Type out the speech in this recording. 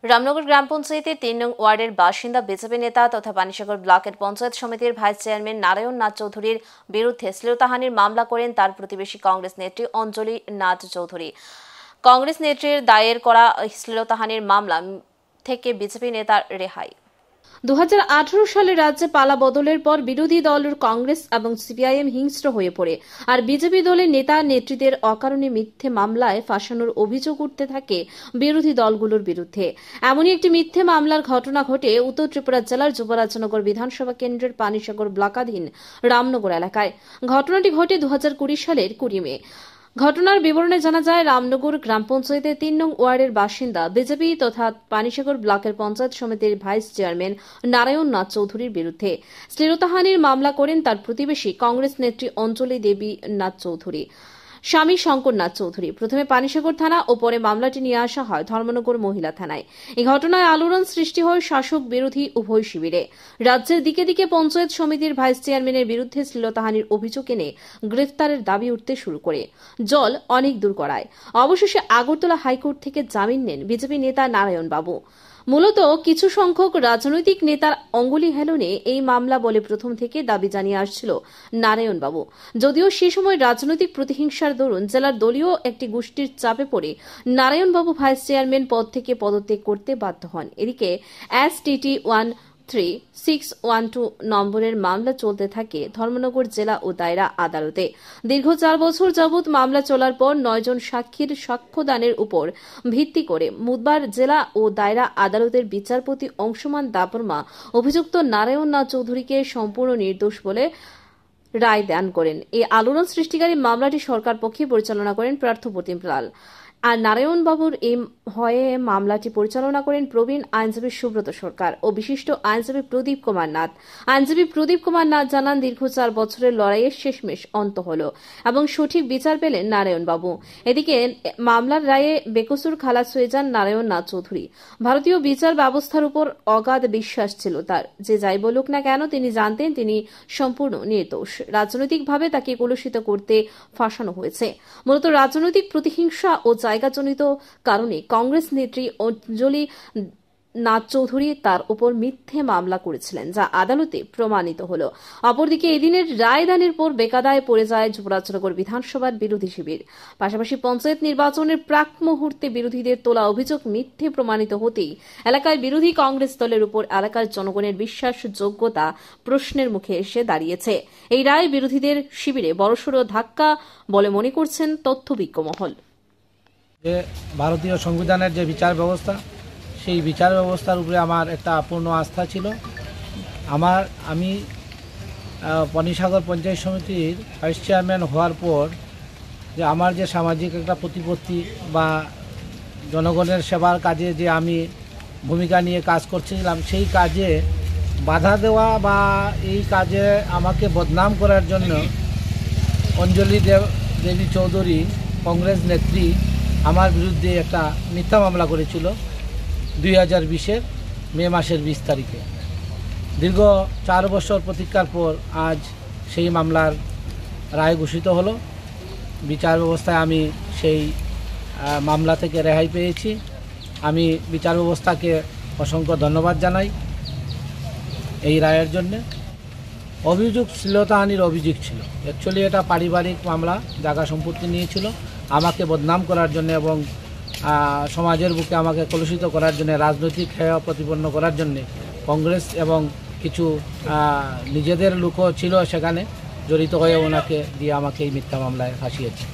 রামনগর গ্রাম পঞ্চায়েতের ৩ নং ওয়ার্ডের বাসিন্দা বিজেপি নেতা তথা পানিসাগর ব্লকের পঞ্চায়েত সমিতির ভাইস চেয়ারম্যান নারায়ণ নাথ চৌধুরীর বিরুদ্ধে শ্লীলতাহানির মামলা করেন তার প্রতিবেশী কংগ্রেস নেত্রী অঞ্জলি নাথ চৌধুরী। কংগ্রেস নেত্রীর দায়ের করা শ্লীলতাহানির মামলা থেকে বিজেপি নেতার রেহাই। 2018 সালে রাজ্যে পালা বদলের পর বিরোধী দল কংগ্রেস এবং সিপিআইএম হিংস্র হয়ে পড়ে আর বিজেপি দলের নেতা নেত্রীদের অকারণে মিথ্যে মামলায় ফাঁসানোর অভিযোগ উঠতে থাকে বিরোধী দলগুলোর বিরুদ্ধে। এমনই একটি মিথ্যে মামলার ঘটনা ঘটে উত্তর ত্রিপুরা জেলার যুবরাজনগর বিধানসভা কেন্দ্রের পানিসাগর ব্লকাধীন রামনগর এলাকায়। ঘটনাটি ঘটে 2020 সালের 20 মে। ঘটনার বিবরণে জানা যায়, রামনগর গ্রাম পঞ্চায়েতের 3 নং ওয়ার্ডের বাসিন্দা বিজেপি তথা পানিসাগর ব্লকের পঞ্চায়েত সমিতির ভাইস চেয়ারম্যান নারায়ণ নাথ চৌধুরীর বিরুদ্ধে শ্লীলতাহানির মামলা করেন তার প্রতিবেশী কংগ্রেস নেত্রী অঞ্জলি দেবী নাথ চৌধুরী, স্বামী শঙ্কর নাথ চৌধুরী। প্রথমে পানিসাগর থানা ও পরে মামলাটি নিয়ে আসা হয় ধর্মনগর মহিলা থানায়। এই ঘটনায় আলোড়ন সৃষ্টি হয় শাসক বিরোধী উভয় শিবিরে। রাজ্যের দিকে দিকে পঞ্চায়েত সমিতির ভাইস চেয়ারম্যানের বিরুদ্ধে শ্লীলতাহানির অভিযোগ এনে গ্রেফতারের দাবি উঠতে শুরু করে। জল অনেক দূর করায় অবশেষে আগরতলা হাইকোর্ট থেকে জামিন নেন বিজেপি নেতা নারায়ণ বাবু। মূলত কিছু সংখ্যক রাজনৈতিক নেতার অঙ্গুলি হেলনে এই মামলা বলে প্রথম থেকে দাবি জানিয়ে আসছিল নারায়ণ বাবু। যদিও সে সময় রাজনৈতিক প্রতিহিংসার দরুন জেলার দলীয় একটি গোষ্ঠীর চাপে পড়ে নারায়ণ বাবু ভাইস চেয়ারম্যান পদ থেকে পদত্যাগ করতে বাধ্য হন। এদিকে STT 13612 নম্বরের মামলা চলতে থাকে ধর্মনগর জেলা ও দায়রা আদালতে। দীর্ঘ 4 বছর যাবৎ মামলা চলার পর 9 জন সাক্ষীর সাক্ষ্যদানের উপর ভিত্তি করে বুধবার জেলা ও দায়রা আদালতের বিচারপতি অংশুমান দাববর্মা অভিযুক্ত নারায়ণ নাথ চৌধুরীকে সম্পূর্ণ নির্দোষ বলে রায় দান করেন। এই আলোড়ন সৃষ্টিকারী মামলাটি সরকার পক্ষে পরিচালনা করেন পার্থ প্রতিম লাল আর নারায়ণ বাবুর এই হয়ে মামলাটি পরিচালনা করেন প্রবীণ আইনজীবী সুব্রত সরকার ও বিশিষ্ট আইনজীবী প্রদীপ কুমার নাথ। আইনজীবী প্রদীপ কুমার নাথ জানান, দীর্ঘ 4 বছরের লড়াইয়ের শেষমেশ অন্ত হল এবং সঠিক বিচার পেলেন নারায়ণ বাবু। এদিকে মামলার রায়ে বেকসুর খালাস হয়ে যান নারায়ণ নাথ চৌধুরী। ভারতীয় বিচার ব্যবস্থার উপর অগাধ বিশ্বাস ছিল তার। যে যাই বলুক না কেন তিনি জানতেন তিনি সম্পূর্ণ নির্দোষ। রাজনৈতিকভাবে তাকে কলুষিত করতে ফাঁসানো হয়েছে। মূলত রাজনৈতিক প্রতিহিংসা ও জায়গাজনিত কারণে কংগ্রেস নেত্রী অঞ্জলি নাথ চৌধুরী তার উপর মিথ্যে মামলা করেছিলেন, যা আদালতে প্রমাণিত হল। অপরদিকে এদিনের রায়দানের পর বেকায়দায় পড়ে যায় যুবরাজনগর বিধানসভার বিরোধী শিবির। পাশাপাশি পঞ্চায়েত নির্বাচনের প্রাক মুহূর্তে বিরোধীদের তোলা অভিযোগ মিথ্যে প্রমাণিত হতেই এলাকায় বিরোধী কংগ্রেস দলের উপর এলাকার জনগণের বিশ্বাসযোগ্যতা প্রশ্নের মুখে এসে দাঁড়িয়েছে। এই রায় বিরোধীদের শিবিরে বড়সড় ধাক্কা বলে মনে করছেন তথ্যবিজ্ঞ মহল। যে ভারতীয় সংবিধানের যে বিচার ব্যবস্থা, সেই বিচার ব্যবস্থার উপরে আমার একটা পূর্ণ আস্থা ছিল। আমি পানিসাগর পঞ্চায়েত সমিতির ভাইস চেয়ারম্যান হওয়ার পর যে আমার যে সামাজিক একটা প্রতিপত্তি বা জনগণের সেবার কাজে যে আমি ভূমিকা নিয়ে কাজ করছিলাম, সেই কাজে বাধা দেওয়া বা এই কাজে আমাকে বদনাম করার জন্য অঞ্জলি দেবী চৌধুরী কংগ্রেস নেত্রী আমার বিরুদ্ধে একটা মিথ্যা মামলা করেছিল 2020 মে মাসের 20 তারিখে। দীর্ঘ 4 বছর প্রতীক্ষার পর আজ সেই মামলার রায় ঘোষিত হলো। বিচার ব্যবস্থায় আমি সেই মামলা থেকে রেহাই পেয়েছি। আমি বিচার ব্যবস্থাকে অসংখ্য ধন্যবাদ জানাই এই রায়ের জন্যে। অভিযোগ শ্লীলতাহানির অভিযোগ ছিল, অ্যাকচুয়ালি এটা পারিবারিক মামলা, জায়গা সম্পত্তি নিয়েছিল আমাকে বদনাম করার জন্য এবং সমাজের বুকে আমাকে কলুষিত করার জন্য, রাজনৈতিক হেয় প্রতিপন্ন করার জন্য কংগ্রেস এবং কিছু নিজেদের লোকও ছিল সেখানে জড়িত হয়ে ওনাকে দিয়ে আমাকে এই মিথ্যা মামলায় ফাঁসিয়েছে।